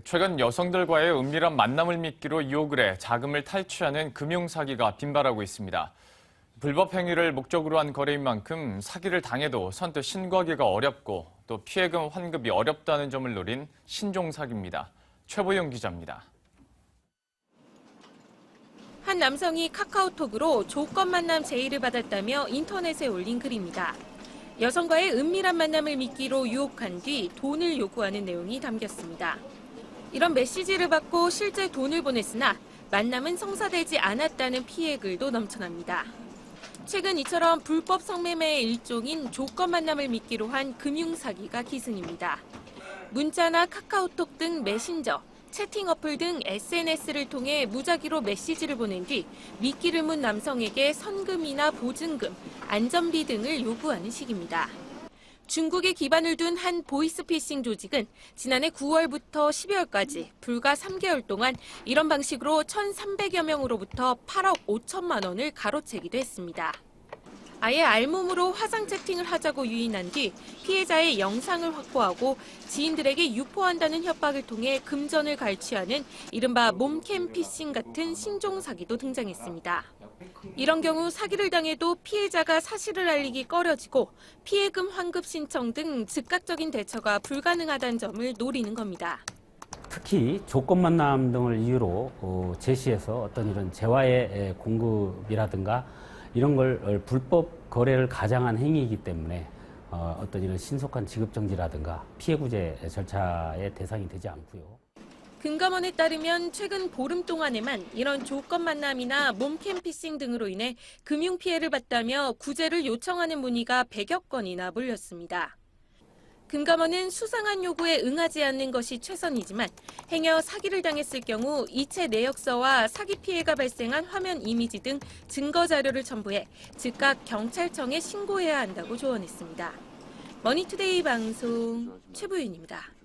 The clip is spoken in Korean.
최근 여성들과의 은밀한 만남을 미끼로 유혹을 해 자금을 탈취하는 금융사기가 빈발하고 있습니다. 불법 행위를 목적으로 한 거래인 만큼 사기를 당해도 선뜻 신고하기가 어렵고 또 피해금 환급이 어렵다는 점을 노린 신종사기입니다. 최보영 기자입니다. 한 남성이 카카오톡으로 조건 만남 제의를 받았다며 인터넷에 올린 글입니다. 여성과의 은밀한 만남을 미끼로 유혹한 뒤 돈을 요구하는 내용이 담겼습니다. 이런 메시지를 받고 실제 돈을 보냈으나 만남은 성사되지 않았다는 피해 글도 넘쳐납니다. 최근 이처럼 불법 성매매의 일종인 조건 만남을 미끼로 한 금융사기가 기승입니다. 문자나 카카오톡 등 메신저, 채팅 어플 등 SNS를 통해 무작위로 메시지를 보낸 뒤 미끼를 문 남성에게 선금이나 보증금, 안전비 등을 요구하는 식입니다. 중국에 기반을 둔 한 보이스피싱 조직은 지난해 9월부터 12월까지 불과 3개월 동안 이런 방식으로 1,300여 명으로부터 8억 5천만 원을 가로채기도 했습니다. 아예 알몸으로 화상 채팅을 하자고 유인한 뒤 피해자의 영상을 확보하고 지인들에게 유포한다는 협박을 통해 금전을 갈취하는 이른바 몸캠 피싱 같은 신종 사기도 등장했습니다. 이런 경우 사기를 당해도 피해자가 사실을 알리기 꺼려지고 피해금 환급 신청 등 즉각적인 대처가 불가능하다는 점을 노리는 겁니다. 특히 조건 만남 등을 이유로 제시해서 어떤 이런 재화의 공급이라든가 이런 걸 불법 거래를 가장한 행위이기 때문에 어떤 이런 신속한 지급 정지라든가 피해 구제 절차의 대상이 되지 않고요. 금감원에 따르면 최근 보름 동안에만 이런 조건 만남이나 몸캠 피싱 등으로 인해 금융 피해를 봤다며 구제를 요청하는 문의가 100여 건이나 몰렸습니다. 금감원은 수상한 요구에 응하지 않는 것이 최선이지만 행여 사기를 당했을 경우 이체 내역서와 사기 피해가 발생한 화면 이미지 등 증거 자료를 첨부해 즉각 경찰청에 신고해야 한다고 조언했습니다. 머니투데이 방송 최보윤입니다.